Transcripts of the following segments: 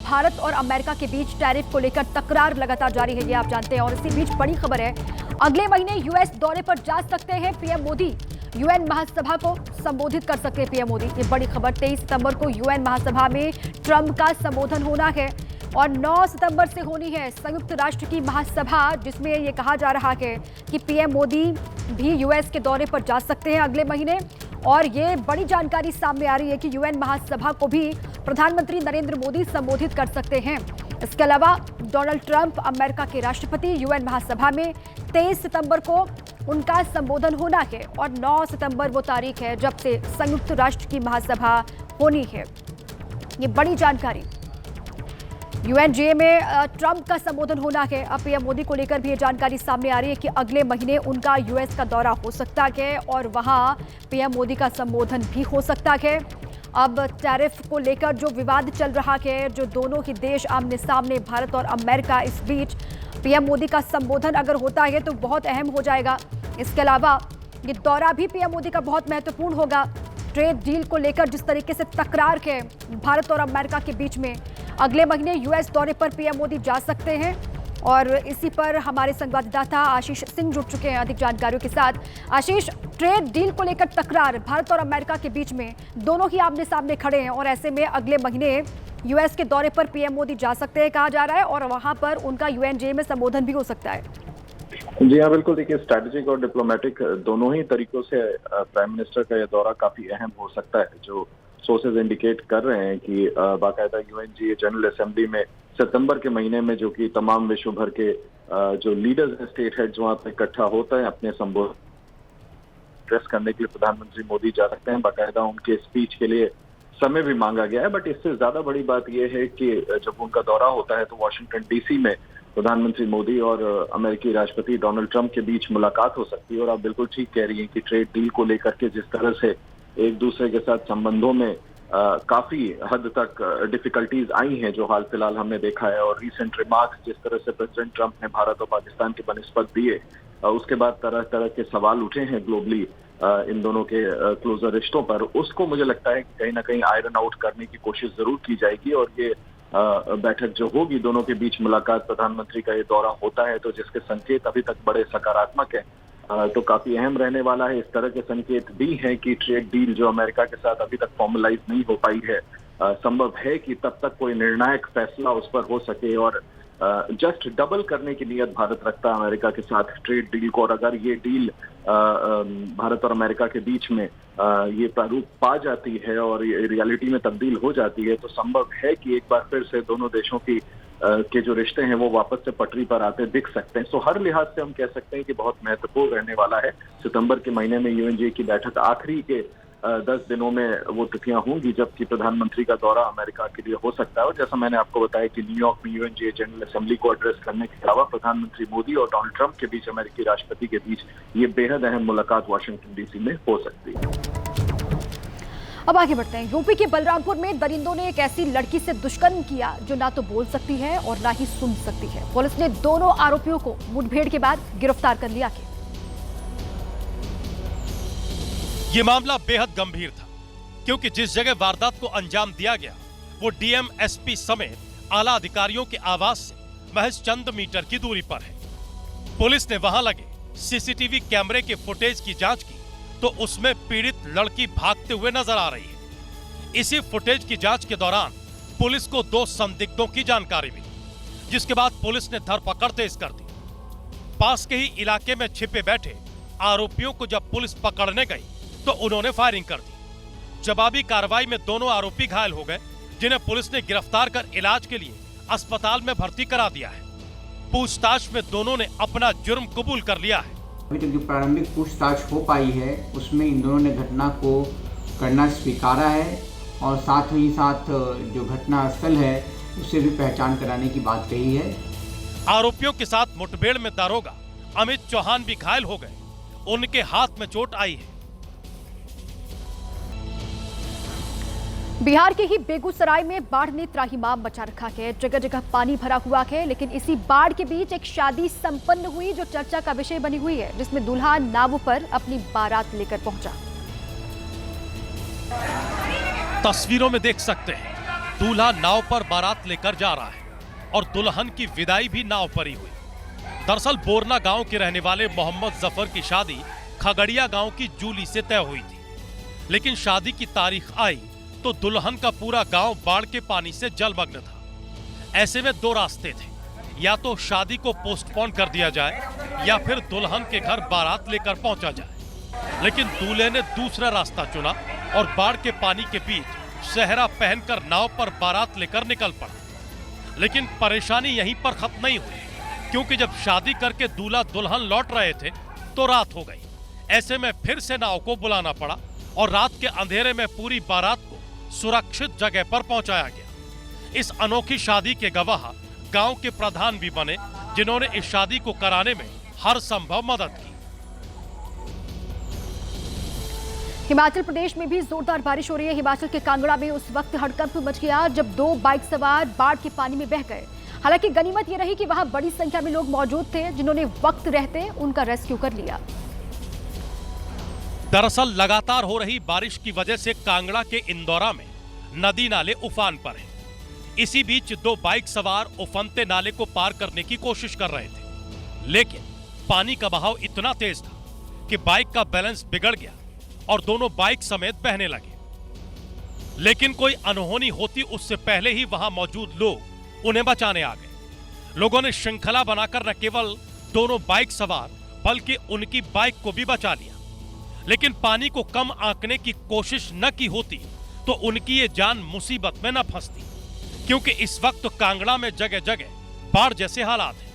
भारत और अमेरिका के बीच टैरिफ को लेकर तकरार लगातार जारी है, ये आप जानते हैं। और इसी बीच बड़ी खबर है, अगले महीने यूएस दौरे पर जा सकते हैं पीएम मोदी। यूएन महासभा को संबोधित कर सकते हैं पीएम मोदी, ये बड़ी खबर। 23 सितंबर को यूएन महासभा में ट्रंप का संबोधन होना है और 9 सितंबर से होनी है संयुक्त राष्ट्र की महासभा, जिसमें ये कहा जा रहा है कि पीएम मोदी भी यूएस के दौरे पर जा सकते हैं अगले महीने। और ये बड़ी जानकारी सामने आ रही है कि यूएन महासभा को भी प्रधानमंत्री नरेंद्र मोदी संबोधित कर सकते हैं। इसके अलावा डोनाल्ड ट्रंप, अमेरिका के राष्ट्रपति, यूएन महासभा में 23 सितंबर को उनका संबोधन होना है और 9 सितंबर वो तारीख है जब से संयुक्त राष्ट्र की महासभा होनी है। ये बड़ी जानकारी। यूएनजीए में ट्रंप का संबोधन होना है। अब पीएम मोदी को लेकर भी ये जानकारी सामने आ रही है कि अगले महीने उनका यूएस का दौरा हो सकता है और वहां पीएम मोदी का संबोधन भी हो सकता है। अब टैरिफ को लेकर जो विवाद चल रहा है, जो दोनों ही देश आमने सामने, भारत और अमेरिका, इस बीच पीएम मोदी का संबोधन अगर होता है तो बहुत अहम हो जाएगा। इसके अलावा ये दौरा भी पीएम मोदी का बहुत महत्वपूर्ण होगा। ट्रेड डील को लेकर जिस तरीके से तकरार है भारत और अमेरिका के बीच में, अगले महीने यूएस दौरे पर पीएम मोदी जा सकते हैं। और इसी पर हमारे संवाददाता आशीष सिंह जुड़ चुके हैं अधिक जानकारियों के साथ। आशीष, ट्रेड डील को लेकर तकरार भारत और अमेरिका के बीच में, दोनों ही आमने सामने खड़े हैं और ऐसे में अगले महीने यूएस के दौरे पर पीएम मोदी जा सकते हैं कहा जा रहा है और वहां पर उनका यूएनजीए में संबोधन भी हो सकता है। जी हाँ, बिल्कुल। देखिए, स्ट्रैटेजिक और डिप्लोमेटिक दोनों ही तरीकों से प्राइम मिनिस्टर का यह दौरा काफी अहम हो सकता है। जो सोर्सेज इंडिकेट कर रहे हैं कि बाकायदा यूएनजीए जनरल असेंबली में सितंबर के महीने में, जो कि तमाम विश्व भर के जो लीडर्स हैं, स्टेट हेड्स वहां पर इकट्ठा होता है, अपने संबोधन एड्रेस करने के लिए प्रधानमंत्री मोदी जा सकते हैं। बाकायदा उनके स्पीच के लिए समय भी मांगा गया है। बट इससे ज्यादा बड़ी बात यह है कि जब उनका दौरा होता है तो वाशिंगटन डीसी में प्रधानमंत्री मोदी और अमेरिकी राष्ट्रपति डोनाल्ड ट्रंप के बीच मुलाकात हो सकती है। और आप बिल्कुल ठीक कह रही हैं कि ट्रेड डील को लेकर के जिस तरह से एक दूसरे के साथ संबंधों में काफी हद तक डिफिकल्टीज आई हैं, जो हाल फिलहाल हमने देखा है, और रीसेंट रिमार्क्स जिस तरह से प्रेसिडेंट ट्रंप ने भारत और पाकिस्तान के बनिस्बत दिए, उसके बाद तरह तरह के सवाल उठे हैं ग्लोबली इन दोनों के क्लोजर रिश्तों पर। उसको मुझे लगता है कि कहीं ना कहीं आयरन आउट करने की कोशिश जरूर की जाएगी। और ये बैठक जो होगी, दोनों के बीच मुलाकात, प्रधानमंत्री का ये दौरा होता है तो जिसके संकेत अभी तक बड़े सकारात्मक है, तो काफी अहम रहने वाला है। इस तरह के संकेत भी हैं कि ट्रेड डील जो अमेरिका के साथ अभी तक फॉर्मलाइज नहीं हो पाई है, संभव है कि तब तक कोई निर्णायक फैसला उस पर हो सके। और जस्ट डबल करने की नियत भारत रखता है अमेरिका के साथ ट्रेड डील को। और अगर ये डील भारत और अमेरिका के बीच में ये प्रारूप पा जाती है और ये रियलिटी में तब्दील हो जाती है, तो संभव है कि एक बार फिर से दोनों देशों की के जो रिश्ते हैं वो वापस से पटरी पर आते दिख सकते हैं। सो हर लिहाज से हम कह सकते हैं कि बहुत महत्वपूर्ण रहने वाला है। सितंबर के महीने में यूएनजीए की बैठक, आखिरी के 10 दिनों में वो तिथियां होंगी जबकि प्रधानमंत्री का दौरा अमेरिका के लिए हो सकता है। और जैसा मैंने आपको बताया कि न्यूयॉर्क में यूएनजीए जनरल असेंबली को एड्रेस करने के अलावा प्रधानमंत्री मोदी और डोनाल्ड ट्रंप के बीच, अमेरिकी राष्ट्रपति के बीच, ये बेहद अहम मुलाकात वाशिंगटन डीसी में हो सकती है। अब आगे बढ़ते हैं। यूपी के बलरामपुर में दरिंदों ने एक ऐसी लड़की से दुष्कर्म किया जो ना तो बोल सकती है और ना ही सुन सकती है। पुलिस ने दोनों आरोपियों को मुठभेड़ के बाद गिरफ्तार कर लिया। ये मामला बेहद गंभीर था क्योंकि जिस जगह वारदात को अंजाम दिया गया वो डीएम, एसपी समेत आला अधिकारियों के आवास से महज चंद मीटर की दूरी पर है। पुलिस ने वहां लगे सीसीटीवी कैमरे के फुटेज की जांच की तो उसमें पीड़ित लड़की भागते हुए नजर आ रही है। इसी फुटेज की जांच के दौरान पुलिस को 2 संदिग्धों की जानकारी मिली, जिसके बाद पुलिस ने धरपकड़ तेज कर दी। पास के ही इलाके में छिपे बैठे आरोपियों को जब पुलिस पकड़ने गई तो उन्होंने फायरिंग कर दी। जवाबी कार्रवाई में दोनों आरोपी घायल हो गए, जिन्हें पुलिस ने गिरफ्तार कर इलाज के लिए अस्पताल में भर्ती करा दिया है। पूछताछ में दोनों ने अपना जुर्म कबूल कर लिया है। अभी तक जो प्रारंभिक पूछताछ हो पाई है उसमें इन दोनों ने घटना को करना स्वीकारा है और साथ ही साथ जो घटना स्थल है उससे भी पहचान कराने की बात कही है। आरोपियों के साथ मुठभेड़ में दारोगा अमित चौहान भी घायल हो गए, उनके हाथ में चोट आई है। बिहार के ही बेगूसराय में बाढ़ ने त्राहिमाम मचा रखा है। जगह जगह पानी भरा हुआ है, लेकिन इसी बाढ़ के बीच एक शादी संपन्न हुई जो चर्चा का विषय बनी हुई है, जिसमें दूल्हा नाव पर अपनी बारात लेकर पहुंचा। तस्वीरों में देख सकते हैं दूल्हा नाव पर बारात लेकर जा रहा है और दुल्हन की विदाई भी नाव पर ही हुई। दरअसल बोरना गांव के रहने वाले मोहम्मद जफर की शादी खगड़िया गांव की जूली से तय हुई थी, लेकिन शादी की तारीख आई तो दुल्हन का पूरा गांव बाढ़ के पानी से जलमग्न था। ऐसे में दो रास्ते थे, या तो शादी को पोस्टपोन कर दिया जाए या फिर दुल्हन के घर बारात लेकर पहुंचा जाए। लेकिन दूल्हे ने दूसरा रास्ता चुना और बाढ़ के पानी के बीच सेहरा पहनकर नाव पर बारात लेकर निकल पड़ा। लेकिन परेशानी यहीं पर खत्म नहीं हुई, क्योंकि जब शादी करके दूल्हा दुल्हन लौट रहे थे तो रात हो गई। ऐसे में फिर से नाव को बुलाना पड़ा और रात के अंधेरे में पूरी बारात को सुरक्षित जगह पर पहुंचाया गया। इस अनोखी शादी के गवाह गांव के प्रधान भी बने, जिन्होंने इस शादी को कराने में हर संभव मदद की। हिमाचल प्रदेश में भी जोरदार बारिश हो रही है। हिमाचल के कांगड़ा में उस वक्त हड़कंप मच गया जब दो बाइक सवार बाढ़ के पानी में बह गए। हालांकि गनीमत यह रही कि वहां बड़ी संख्या में लोग मौजूद थे, जिन्होंने वक्त रहते उनका रेस्क्यू कर लिया। दरअसल लगातार हो रही बारिश की वजह से कांगड़ा के इंदौरा में नदी नाले उफान पर हैं। इसी बीच दो बाइक सवार उफनते नाले को पार करने की कोशिश कर रहे थे, लेकिन पानी का बहाव इतना तेज था कि बाइक का बैलेंस बिगड़ गया और दोनों बाइक समेत बहने लगे। लेकिन कोई अनहोनी होती उससे पहले ही वहां मौजूद लोग उन्हें बचाने आ गए। लोगों ने श्रृंखला बनाकर न केवल दोनों बाइक सवार बल्कि उनकी बाइक को भी बचा लिया। लेकिन पानी को कम आंकने की कोशिश न की होती तो उनकी ये जान मुसीबत में न फंसती, क्योंकि इस वक्त तो कांगड़ा में जगह जगह बाढ़ जैसे हालात हैं।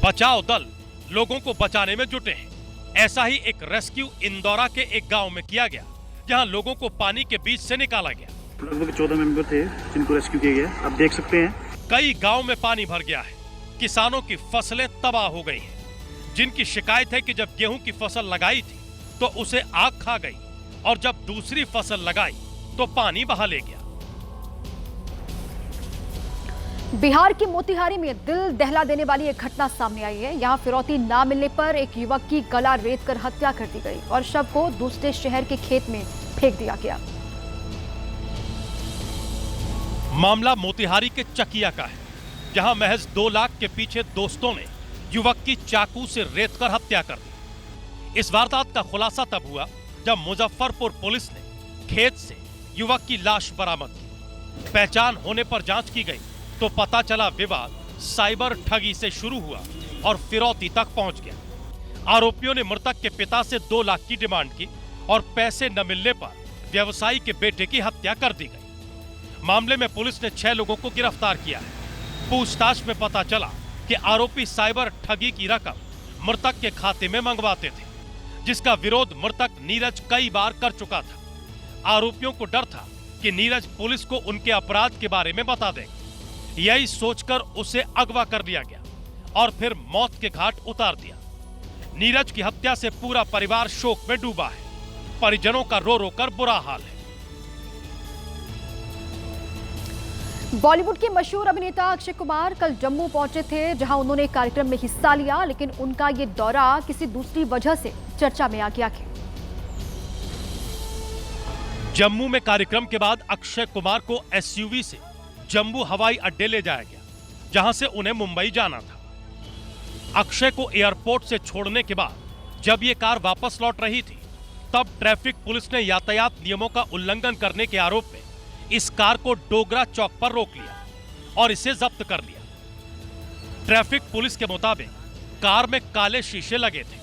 बचाव दल लोगों को बचाने में जुटे हैं। ऐसा ही एक रेस्क्यू इंदौरा के एक गांव में किया गया, जहां लोगों को पानी के बीच से निकाला गया। लगभग 14 मेंबर थे जिनको रेस्क्यू किया गया। आप देख सकते हैं कई गांव में पानी भर गया है। किसानों की फसलें तबाह हो गई हैं, जिनकी शिकायत है कि जब गेहूं की फसल लगाई थी तो उसे आग खा गई और जब दूसरी फसल लगाई तो पानी बहा ले गया। बिहार की मोतिहारी में दिल दहला देने वाली एक घटना सामने आई है। यहां फिरौती ना मिलने पर एक युवक की गला रेतकर हत्या कर दी गई और शव को दूसरे शहर के खेत में फेंक दिया गया। मामला मोतिहारी के चकिया का है, जहां महज 2 लाख के पीछे दोस्तों ने युवक की चाकू से रेतकर हत्या कर दी। इस वारदात का खुलासा तब हुआ जब मुजफ्फरपुर पुलिस ने खेत से युवक की लाश बरामद की। पहचान होने पर जांच की गई तो पता चला विवाद साइबर ठगी से शुरू हुआ और फिरौती तक पहुंच गया। आरोपियों ने मृतक के पिता से 2 लाख की डिमांड की और पैसे न मिलने पर व्यवसायी के बेटे की हत्या कर दी गई। मामले में पुलिस ने 6 लोगों को गिरफ्तार किया है। पूछताछ में पता चला कि आरोपी साइबर ठगी की रकम मृतक के खाते में मंगवाते थे, जिसका विरोध मृतक नीरज कई बार कर चुका था। आरोपियों को डर था कि नीरज पुलिस को उनके अपराध के बारे में बता देगा। यही सोचकर उसे अगवा कर लिया गया और फिर मौत के घाट उतार दिया। नीरज की हत्या से पूरा परिवार शोक में डूबा है। परिजनों का रो रो कर बुरा हाल है। बॉलीवुड के मशहूर अभिनेता अक्षय कुमार कल जम्मू पहुंचे थे, जहां उन्होंने कार्यक्रम में हिस्सा लिया, लेकिन उनका ये दौरा किसी दूसरी वजह से चर्चा में आ गया। जम्मू में कार्यक्रम के बाद अक्षय कुमार को एसयूवी से जम्मू हवाई अड्डे ले जाया गया, जहां से उन्हें मुंबई जाना था। अक्षय को एयरपोर्ट से छोड़ने के बाद जब ये कार वापस लौट रही थी, तब ट्रैफिक पुलिस ने यातायात नियमों का उल्लंघन करने के आरोप में इस कार को डोगरा चौक पर रोक लिया और इसे जब्त कर लिया। ट्रैफिक पुलिस के मुताबिक कार में काले शीशे लगे थे,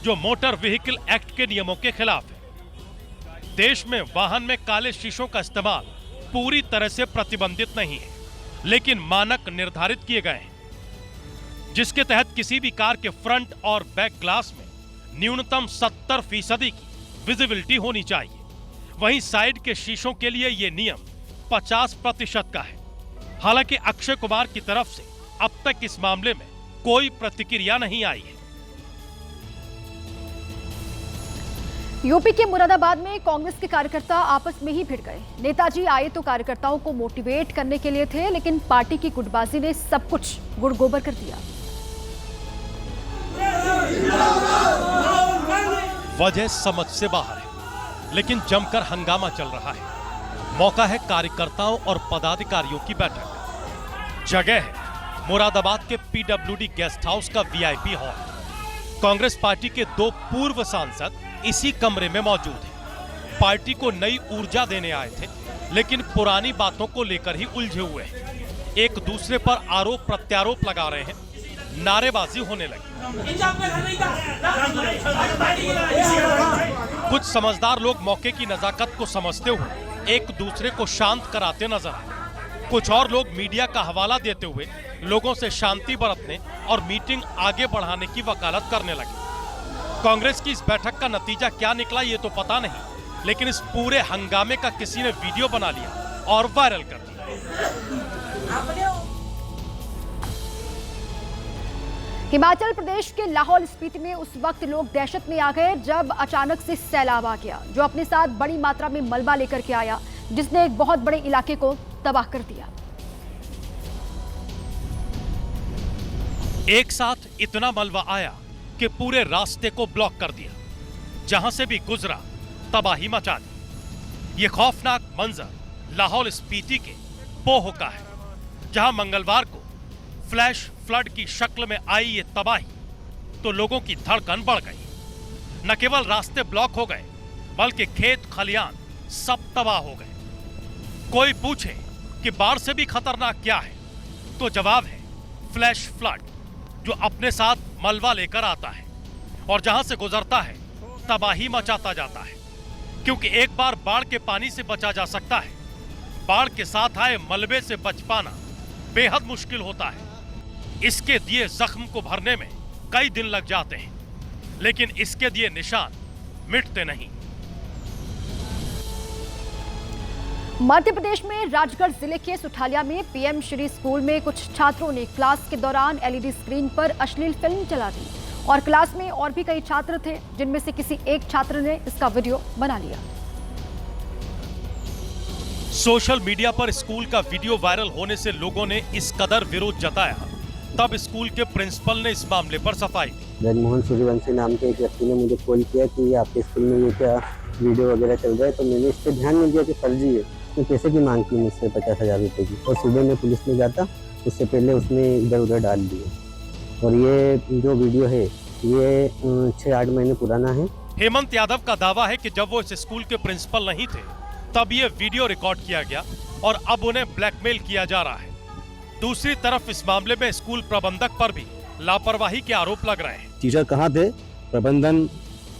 जो मोटर व्हीकल एक्ट के नियमों के खिलाफ है। देश में वाहन में काले शीशों का इस्तेमाल पूरी तरह से प्रतिबंधित नहीं है, लेकिन मानक निर्धारित किए गए हैं, जिसके तहत किसी भी कार के फ्रंट और बैक ग्लास में न्यूनतम 70% की विजिबिलिटी होनी चाहिए। वहीं साइड के शीशों के लिए यह नियम 50% का है। हालांकि अक्षय कुमार की तरफ से अब तक इस मामले में कोई प्रतिक्रिया नहीं आई है। यूपी के मुरादाबाद में कांग्रेस के कार्यकर्ता आपस में ही भिड़ गए। नेताजी आए तो कार्यकर्ताओं को मोटिवेट करने के लिए थे, लेकिन पार्टी की गुटबाजी ने सब कुछ गुड़ गोबर कर दिया। वजह समझ से बाहर है, लेकिन जमकर हंगामा चल रहा है। मौका है कार्यकर्ताओं और पदाधिकारियों की बैठक। जगह है मुरादाबाद के पीडब्ल्यूडी गेस्ट हाउस का वीआईपी हॉल। कांग्रेस पार्टी के 2 पूर्व सांसद इसी कमरे में मौजूद हैं। पार्टी को नई ऊर्जा देने आए थे, लेकिन पुरानी बातों को लेकर ही उलझे हुए हैं। एक दूसरे पर आरोप प्रत्यारोप लगा रहे हैं, नारेबाजी होने लगी। कुछ समझदार लोग मौके की नजाकत को समझते हुए एक दूसरे को शांत कराते नजर आए। कुछ और लोग मीडिया का हवाला देते हुए लोगों से शांति बरतने और मीटिंग आगे बढ़ाने की वकालत करने लगे। कांग्रेस की इस बैठक का नतीजा क्या निकला ये तो पता नहीं, लेकिन इस पूरे हंगामे का किसी ने वीडियो बना लिया और वायरल कर दिया। हिमाचल प्रदेश के लाहौल स्पीति में उस वक्त लोग दहशत में आ गए जब अचानक से सैलाब आ गया, जो अपने साथ बड़ी मात्रा में मलबा लेकर के आया, जिसने एक बहुत बड़े इलाके को तबाह कर दिया। एक साथ इतना मलबा आया कि पूरे रास्ते को ब्लॉक कर दिया। जहां से भी गुजरा तबाही मचा दी। ये खौफनाक मंजर लाहौल स्पीति के पोह का है, जहां मंगलवार को फ्लैश फ्लड की शक्ल में आई ये तबाही तो लोगों की धड़कन बढ़ गई। न केवल रास्ते ब्लॉक हो गए, बल्कि खेत खलियान सब तबाह हो गए। कोई पूछे कि बाढ़ से भी खतरनाक क्या है, तो जवाब है फ्लैश फ्लड, जो अपने साथ मलबा लेकर आता है और जहां से गुजरता है तबाही मचाता जाता है। क्योंकि एक बार बाढ़ के पानी से बचा जा सकता है, बाढ़ के साथ आए मलबे से बच पाना बेहद मुश्किल होता है। इसके दिए जख्म को भरने में कई दिन लग जाते हैं, लेकिन इसके दिए निशान मिटते नहीं। मध्य प्रदेश में राजगढ़ जिले के सुठालिया में पीएम श्री स्कूल में कुछ छात्रों ने क्लास के दौरान एलईडी स्क्रीन पर अश्लील फिल्म चला दी और क्लास में और भी कई छात्र थे, जिनमें से किसी एक छात्र ने इसका वीडियो बना लिया। सोशल मीडिया पर स्कूल का वीडियो वायरल होने से लोगों ने इस कदर विरोध जताया, तब स्कूल के प्रिंसिपल ने इस मामले पर सफाई दी। जगमोहन सूर्यवंशी नाम के एक व्यक्ति ने मुझे कॉल किया कि आपके स्कूल में ये क्या वीडियो वगैरह चल रहा है, तो मैंने इस पर ध्यान नहीं दिया कि फर्जी है। उसने पैसे की मांग की मुझसे 50,000 रुपये की, और सुबह में पुलिस में जाता, उससे पहले उसने इधर उधर डाल दिए। और ये जो वीडियो है ये 6-8 महीने पुराना है। हेमंत यादव का दावा है कि जब वो इस स्कूल के प्रिंसिपल नहीं थे तब ये वीडियो रिकॉर्ड किया गया और अब उन्हें ब्लैकमेल किया जा रहा है। दूसरी तरफ इस मामले में स्कूल प्रबंधक पर भी लापरवाही के आरोप लग रहे हैं। टीचर कहाँ थे? प्रबंधन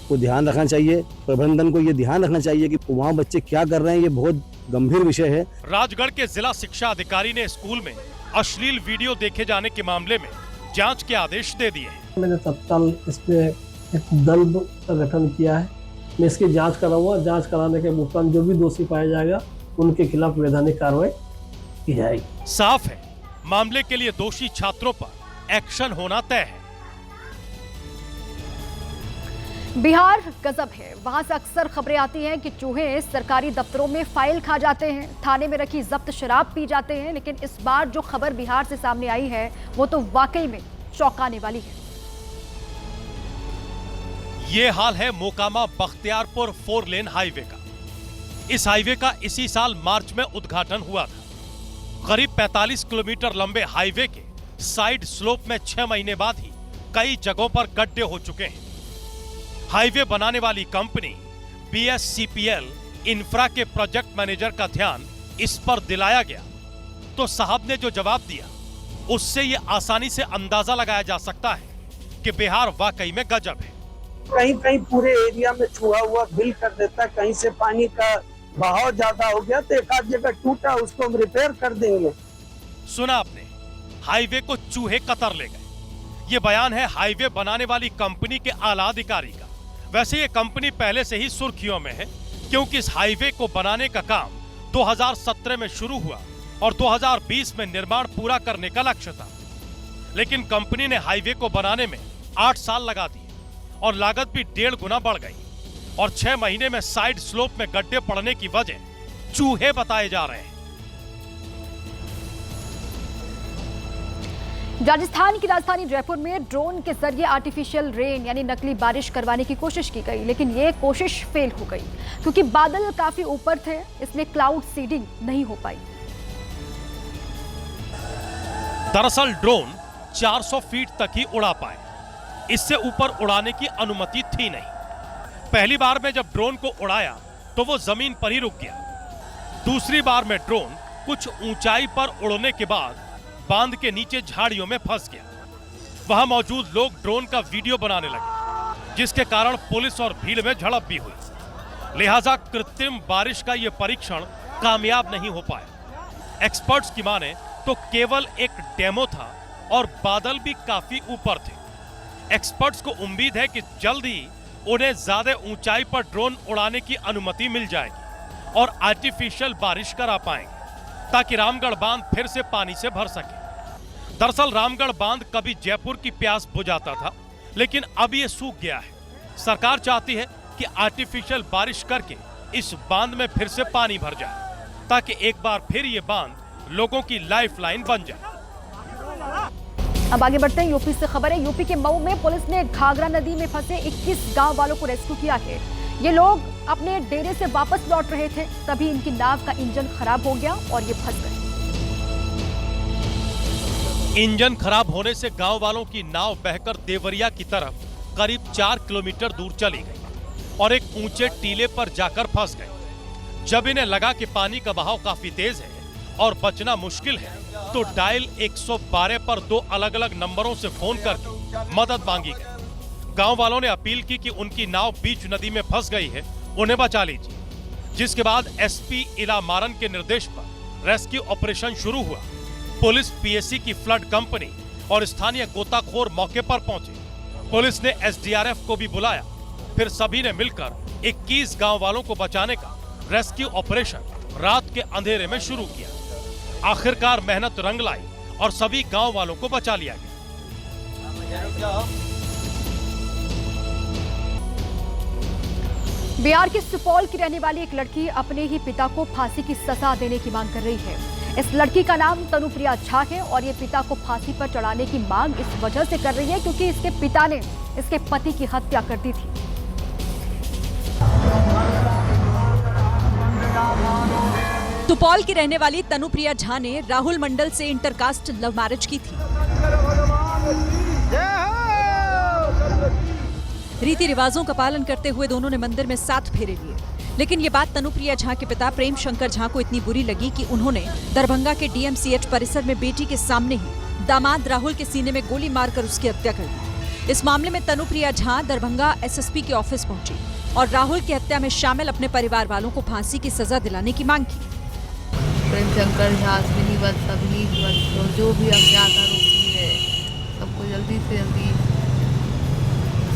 को ध्यान रखना चाहिए। प्रबंधन को ये ध्यान रखना चाहिए कि वहाँ बच्चे क्या कर रहे हैं, ये बहुत गंभीर विषय है। राजगढ़ के जिला शिक्षा अधिकारी ने स्कूल में अश्लील वीडियो देखे जाने के मामले में जांच के आदेश दे दिए। मैंने तत्काल इस पे एक दल का गठन किया है। मैं इसकी जांच कराऊंगा। जांच कराने के उपरांत जो भी दोषी पाया जाएगा उनके खिलाफ वैधानिक कार्रवाई की जाएगी। साफ है, मामले के लिए दोषी छात्रों पर एक्शन होना तय है। बिहार गजब है। वहां से अक्सर खबरें आती हैं कि चूहे सरकारी दफ्तरों में फाइल खा जाते हैं, थाने में रखी जब्त शराब पी जाते हैं, लेकिन इस बार जो खबर बिहार से सामने आई है वो तो वाकई में चौंकाने वाली है। ये हाल है मोकामा बख्तियारपुर 4 लेन हाईवे का। इस हाईवे का इसी साल मार्च में उद्घाटन हुआ था। करीब 45 किलोमीटर लंबे हाईवे के साइड स्लोप में 6 महीने बाद ही कई जगहों पर गड्ढे हो चुके हैं। हाईवे बनाने वाली कंपनी BSCPL इंफ्रा के प्रोजेक्ट मैनेजर का ध्यान इस पर दिलाया गया तो साहब ने जो जवाब दिया उससे ये आसानी से अंदाजा लगाया जा सकता है कि बिहार वाकई में गजब है। कहीं कहीं पूरे एरिया में छुआ हुआ बिल कर देता, कहीं से पानी का बहाव ज्यादा हो गया तो एक आध जगह टूटा, उसको हम रिपेयर कर देंगे। सुना आपने, हाईवे को चूहे कतर ले गए। ये बयान है हाईवे बनाने वाली कंपनी के आला अधिकारी का। वैसे ये कंपनी पहले से ही सुर्खियों में है, क्योंकि इस हाईवे को बनाने का काम 2017 में शुरू हुआ और 2020 में निर्माण पूरा करने का लक्ष्य था। लेकिन कंपनी ने हाईवे को बनाने में 8 साल लगा दिए और लागत भी 1.5 गुना बढ़ गई और 6 महीने में साइड स्लोप में गड्ढे पड़ने की वजह चूहे बताए जा रहे हैं। राजस्थान की राजधानी जयपुर में ड्रोन के जरिए आर्टिफिशियल रेन यानी नकली बारिश करवाने की कोशिश की गई, लेकिन ये कोशिश फेल हो गई क्योंकि बादल काफी ऊपर थे, इसमें क्लाउड सीडिंग नहीं हो पाई। दरअसल ड्रोन 400 फीट तक ही उड़ा पाए, इससे ऊपर उड़ाने की अनुमति थी नहीं। पहली बार में जब ड्रोन को उड़ाया तो वो जमीन पर ही रुक गया। दूसरी बार में ड्रोन कुछ ऊंचाई पर उड़ने के बाद बांध के नीचे झाड़ियों में फंस गया। वहां मौजूद लोग ड्रोन का वीडियो बनाने लगे, जिसके कारण पुलिस और भीड़ में झड़प भी हुई। लिहाजा कृत्रिम बारिश का यह परीक्षण कामयाब नहीं हो पाया। एक्सपर्ट्स की माने तो केवल एक डेमो था और बादल भी काफी ऊपर थे। एक्सपर्ट्स को उम्मीद है कि जल्द ही उन्हें ज्यादा ऊंचाई पर ड्रोन उड़ाने की अनुमति मिल जाएगी और आर्टिफिशियल बारिश करा पाएंगे ताकि रामगढ़ बांध फिर से पानी से भर सके। दरअसल रामगढ़ बांध कभी जयपुर की प्यास बुझाता था, लेकिन अब ये सूख गया है। सरकार चाहती है कि आर्टिफिशियल बारिश करके इस बांध में फिर से पानी भर जाए ताकि एक बार फिर ये बांध लोगों की लाइफलाइन बन जाए। अब आगे बढ़ते हैं। यूपी से खबर है। यूपी के मऊ में पुलिस ने घाघरा नदी में फंसे 21 गांव वालों को रेस्क्यू किया है। ये लोग अपने डेरे से वापस लौट रहे थे, तभी इनकी नाव का इंजन खराब हो गया और ये फंस गए। इंजन खराब होने से गांव वालों की नाव बहकर देवरिया की तरफ करीब 4 किलोमीटर दूर चली गई और एक ऊंचे टीले पर जाकर फंस गए। जब इन्हें लगा कि पानी का बहाव काफी तेज है और बचना मुश्किल है, तो डायल 112 पर 2 अलग अलग नंबरों से फोन करके मदद मांगी गई। गांव वालों ने अपील की कि उनकी नाव बीच नदी में फंस गई है, उन्हें बचा लीजिए। जिसके बाद एसपी इला मारन के निर्देश पर रेस्क्यू ऑपरेशन शुरू हुआ। पुलिस, पीएससी की फ्लड कंपनी और स्थानीय गोताखोर मौके पर पहुंचे। पुलिस ने एसडीआरएफ को भी बुलाया। फिर सभी ने मिलकर 21 गांव वालों को बचाने का रेस्क्यू ऑपरेशन रात के अंधेरे में शुरू किया। आखिरकार मेहनत रंग लाई और सभी गांव वालों को बचा लिया गया। बिहार के सुपौल की रहने वाली एक लड़की अपने ही पिता को फांसी की सजा देने की मांग कर रही है। इस लड़की का नाम तनुप्रिया झा है और ये पिता को फांसी पर चढ़ाने की मांग इस वजह से कर रही है क्योंकि इसके पिता ने इसके पति की हत्या कर दी थी। सुपौल की रहने वाली तनुप्रिया झा ने राहुल मंडल से इंटरकास्ट लव मैरिज की थी। रीति रिवाजों का पालन करते हुए दोनों ने मंदिर में 7 फेरे लिए, लेकिन ये बात तनुप्रिया झा के पिता प्रेम शंकर झा को इतनी बुरी लगी कि उन्होंने दरभंगा के डीएमसीएच परिसर में बेटी के सामने ही दामाद राहुल के सीने में गोली मारकर उसकी हत्या कर दी। इस मामले में तनुप्रिया झा दरभंगा एसएसपी के ऑफिस पहुंची और राहुल की हत्या में शामिल अपने परिवार वालों को फांसी की सजा दिलाने की मांग की। प्रेम शंकर झा, अश्विनी वत्स, अभिनीत वत्स, जो भी अज्ञात आरोपी है, सबको जल्दी से जल्दी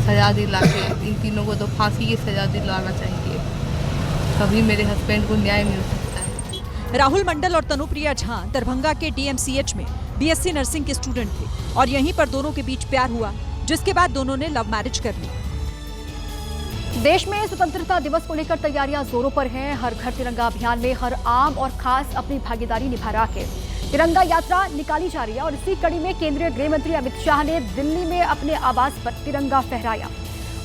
सजा दिला के इन तीनों को तो फांसी की सजा दिलाना चाहिए, तभी मेरे हस्बैंड को न्याय मिल सकता है। राहुल मंडल और तनुप्रिया झा दरभंगा के डीएमसीएच में बीएससी नर्सिंग के स्टूडेंट थे और यहीं पर दोनों के बीच प्यार हुआ, जिसके बाद दोनों ने लव मैरिज कर ली। देश में स्वतंत्रता दिवस को लेकर तैयारियां जोरों पर हैं। हर घर तिरंगा अभियान में हर आम और खास अपनी भागीदारी निभा रहा है। तिरंगा यात्रा निकाली जा रही है और इसी कड़ी में केंद्रीय गृह मंत्री अमित शाह ने दिल्ली में अपने आवास पर तिरंगा फहराया।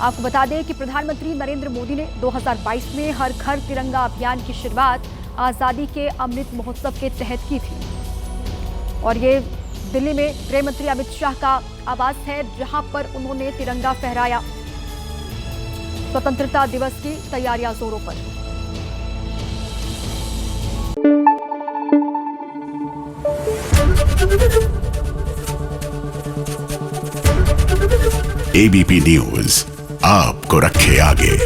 आपको बता दें कि प्रधानमंत्री नरेंद्र मोदी ने 2022 में हर घर तिरंगा अभियान की शुरुआत आजादी के अमृत महोत्सव के तहत की थी और ये दिल्ली में गृह मंत्री अमित शाह का आवास है, जहां पर उन्होंने तिरंगा फहराया। स्वतंत्रता दिवस की तैयारियां जोरों पर। एबीपी न्यूज आपको रखे आगे।